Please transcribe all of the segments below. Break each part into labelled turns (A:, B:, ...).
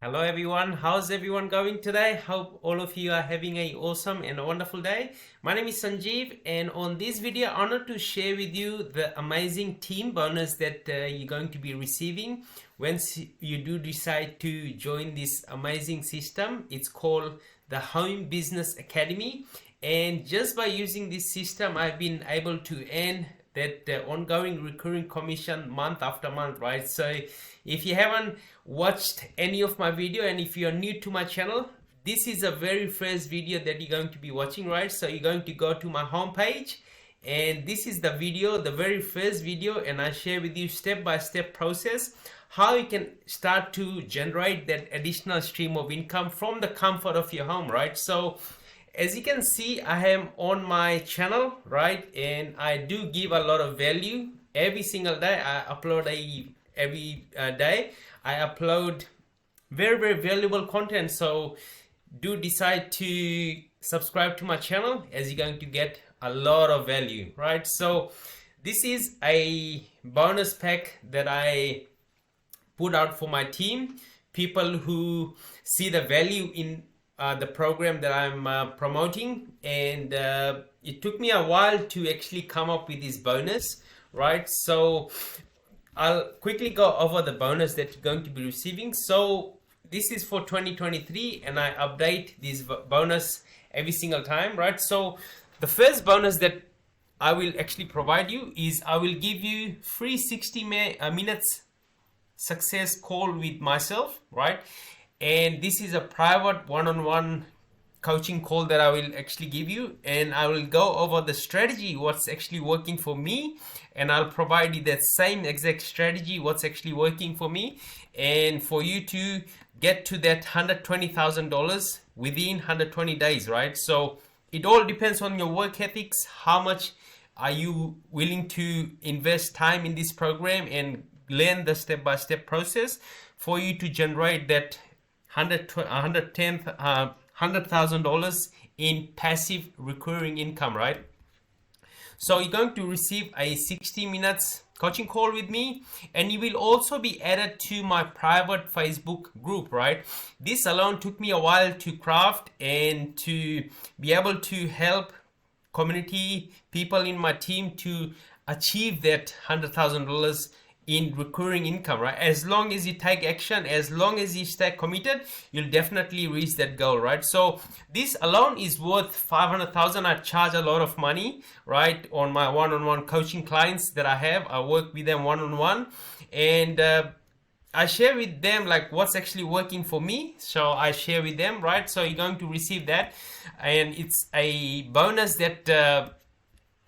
A: Hello everyone, how's everyone going today? Hope all of you are having a awesome and a wonderful day. My name is Sanjeev, and on this video I wanted to share with you the amazing team bonus that you're going to be receiving once you do decide to join this amazing system. It's called the Home Business Academy, and just by using this system I've been able to earn that ongoing recurring commission month after month, right? So if you haven't watched any of my video and if you're new to my channel, this is the very first video that you're going to be watching, right? So you're going to go to my homepage, and this is the video, the very first video, and I share with you step-by-step process how you can start to generate that additional stream of income from the comfort of your home, right? So as you can see, I am on my channel, right? And I do give a lot of value every single day. I upload every day. I upload very valuable content. So do decide to subscribe to my channel, as you're going to get a lot of value, right? So this is a bonus pack that I put out for my team, people who see the value in the program that I'm promoting, and it took me a while to actually come up with this bonus, right? So I'll quickly go over the bonus that you're going to be receiving. So this is for 2023, and I update this bonus every single time, right? So the first bonus that I will actually provide you is I will give you free 60 minutes success call with myself, right? And this is a private one-on-one coaching call that I will actually give you, and I will go over the strategy, what's actually working for me, and I'll provide you that same exact strategy, what's actually working for me, and for you to get to that $120,000 within 120 days, right? So it all depends on your work ethics. How much are you willing to invest time in this program and learn the step-by-step process for you to generate that $100,000 in passive recurring income, right? So you're going to receive a 60 minutes coaching call with me, and you will also be added to my private Facebook group, right? This alone took me a while to craft and to be able to help community people in my team to achieve that $100,000 in recurring income, right? As long as you take action, as long as you stay committed, you'll definitely reach that goal, right? So this alone is worth 500,000. I charge a lot of money, right, on my one-on-one coaching clients that I have. I work with them one-on-one, and I share with them like what's actually working for me. So I share with them, right? So you're going to receive that, and it's a bonus that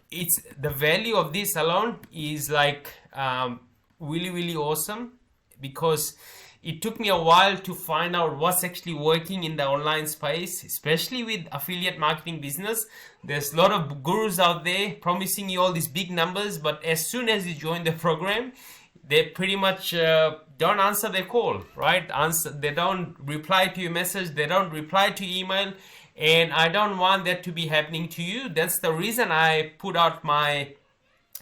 A: it's the value of this alone is like really awesome, because it took me a while to find out what's actually working in the online space, especially with affiliate marketing business. There's a lot of gurus out there promising you all these big numbers, but as soon as you join the program, they pretty much don't answer their call, right? They don't reply to your message, they don't reply to email, and I don't want that to be happening to you. That's the reason I put out my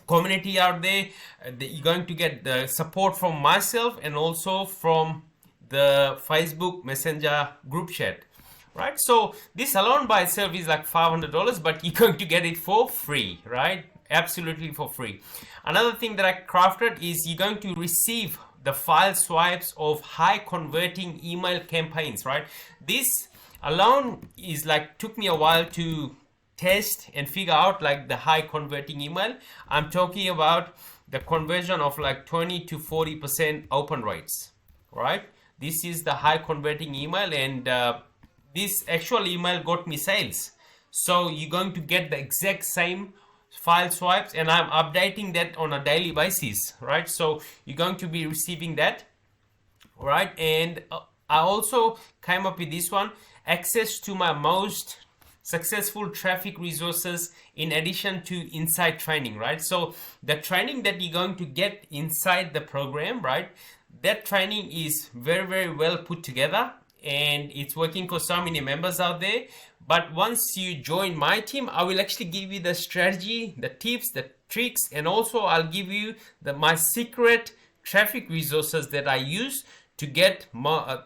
A: community out there. You're going to get the support from myself and also from the Facebook Messenger group chat, right? So this alone by itself is like $500, but you're going to get it for free, right? Absolutely for free. Another thing that I crafted is you're going to receive the file swipes of high converting email campaigns, right? This alone is like took me a while to test and figure out like the high converting email. I'm talking about the conversion of like 20 to 40% open rates, right? This is the high converting email, and this actual email got me sales. So you're going to get the exact same file swipes, and I'm updating that on a daily basis, right? So you're going to be receiving that, right? And I also came up with this one, access to my most successful traffic resources in addition to inside training, right? So the training that you're going to get inside the program, right, that training is very well put together, and it's working for so many members out there. But once you join my team, I will actually give you the strategy, the tips, the tricks, and also I'll give you my secret traffic resources that I use to get more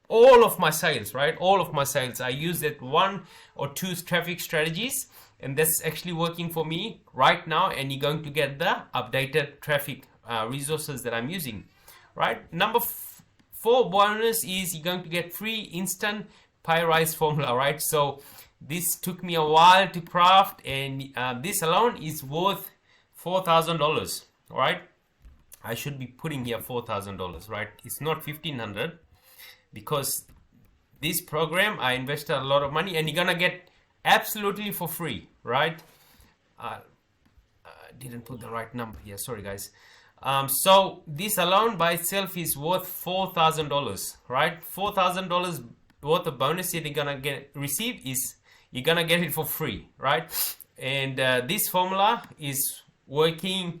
A: all of my sales, right? All of my sales. I use that 1 or 2 traffic strategies, and that's actually working for me right now. And you're going to get the updated traffic resources that I'm using, right? Number 4 bonus is you're going to get free instant pie rise formula, right? So this took me a while to craft, and this alone is worth $4,000, right? I should be putting here $4,000, right? It's not $1,500, because this program I invested a lot of money, and you're gonna get absolutely for free, right? I didn't put the right number here, sorry guys. So this alone by itself is worth $4,000, right? $4,000 worth of bonus that you're gonna receive is you're gonna get it for free, right? And this formula is working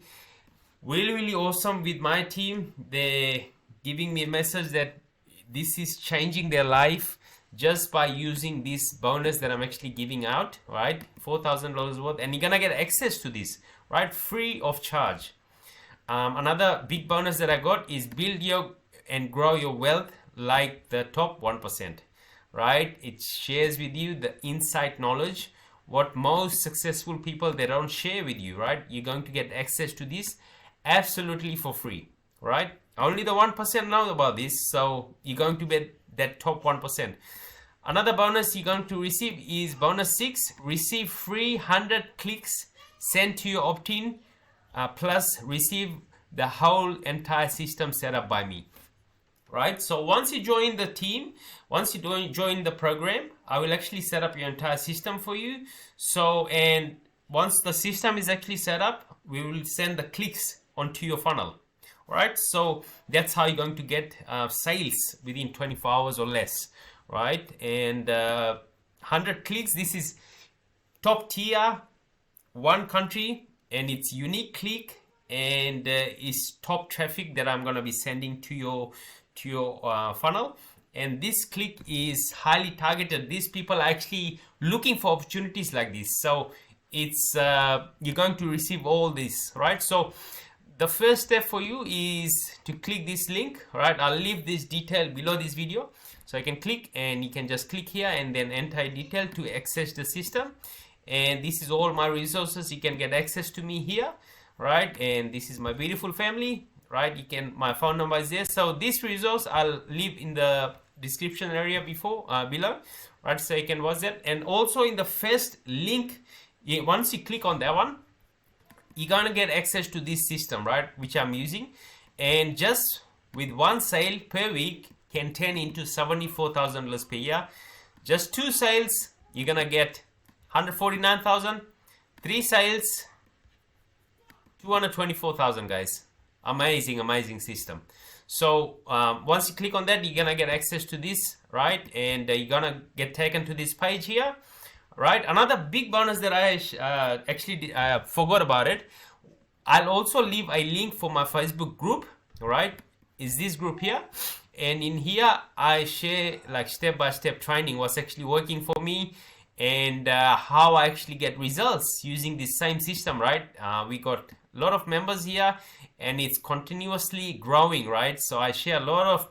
A: really awesome with my team. They're giving me a message that this is changing their life just by using this bonus that I'm actually giving out, right? $4,000 worth, and you're gonna get access to this, right? Free of charge. Another big bonus that I got is build your and grow your wealth like the top 1%, right? It shares with you the insight knowledge, what most successful people, they don't share with you, right? You're going to get access to this absolutely for free, right? Only the 1% know about this, so you're going to get that top 1%. Another bonus you're going to receive is bonus 6, receive free 100 clicks sent to your opt-in, plus receive the whole entire system set up by me, right? So once you join the team, once you join the program, I will actually set up your entire system for you. So, and once the system is actually set up, we will send the clicks onto your funnel, right? So that's how you're going to get sales within 24 hours or less, right? And 100 clicks, this is top tier, one country, and it's unique click, and is top traffic that I'm going to be sending to your funnel. And this click is highly targeted. These people are actually looking for opportunities like this, so it's you're going to receive all this, right? So the first step for you is to click this link, right? I'll leave this detail below this video, so you can click, and you can just click here and then enter detail to access the system. And this is all my resources. You can get access to me here, right? And this is my beautiful family, right? You can, my phone number is there. So this resource I'll leave in the description area below, right? So you can watch that. And also in the first link, once you click on that one, you're gonna get access to this system, right, which I'm using. And just with one sale per week can turn into $74,000 per year. Just 2 sales, you're gonna get 149,000. 3 sales, 224,000, guys. Amazing system. So once you click on that, you're gonna get access to this, right? And you're gonna get taken to this page here, right? Another big bonus that I actually forgot about it. I'll also leave a link for my Facebook group, right? Is this group here, and in here I share like step-by-step training, what's actually working for me, and how I actually get results using this same system, right? We got a lot of members here, and it's continuously growing, right? So I share a lot of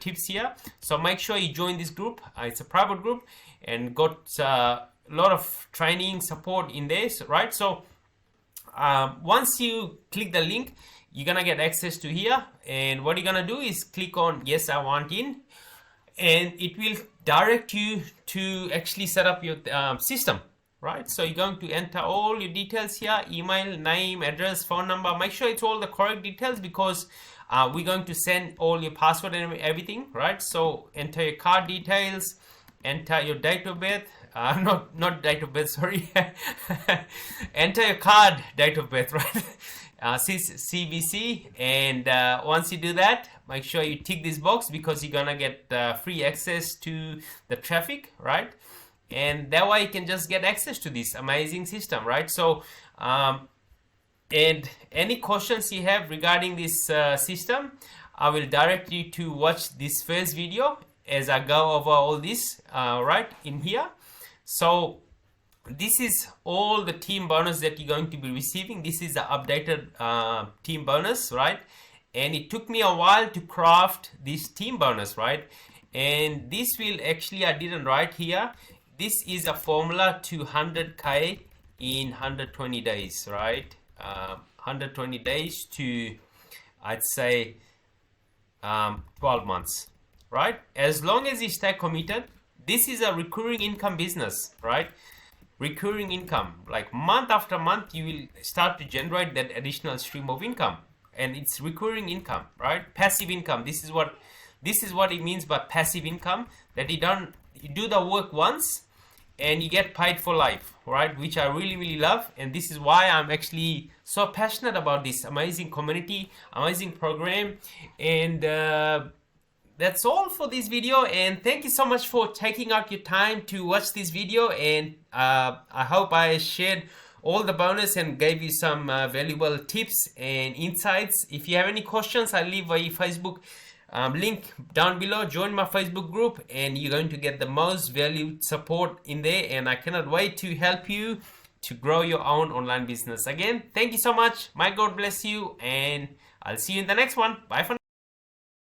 A: tips here, so make sure you join this group. It's a private group and got a lot of training support in this, right? So once you click the link, you're gonna get access to here, and what you're gonna do is click on yes, I want in, and it will direct you to actually set up your system, right? So you're going to enter all your details here: email, name, address, phone number. Make sure it's all the correct details, because we're going to send all your password and everything, right? So enter your card details, enter your date of birth, not date of birth, sorry. Enter your card date of birth, right? CVC, and once you do that, make sure you tick this box, because you're gonna get free access to the traffic, right? And that way you can just get access to this amazing system, right? So and any questions you have regarding this system, I will direct you to watch this first video as I go over all this right in here. So this is all the team bonus that you're going to be receiving. This is the updated team bonus, right? And it took me a while to craft this team bonus, right? And this will actually, I didn't write here, this is a formula to 100k in 120 days, right? 120 days to, I'd say, 12 months, right? As long as you stay committed, this is a recurring income business, right? Recurring income, like month after month, you will start to generate that additional stream of income, and it's recurring income, right? Passive income. This is what it means by passive income, that you do the work once and you get paid for life, right? Which I really love, and this is why I'm actually so passionate about this amazing community, amazing program. And that's all for this video, and thank you so much for taking out your time to watch this video. And I hope I shared all the bonus and gave you some valuable tips and insights. If you have any questions, I'll leave a Facebook link down below. Join my Facebook group and you're going to get the most valued support in there, and I cannot wait to help you to grow your own online business. Again, thank you so much. My God bless you, and I'll see you in the next one. Bye for now.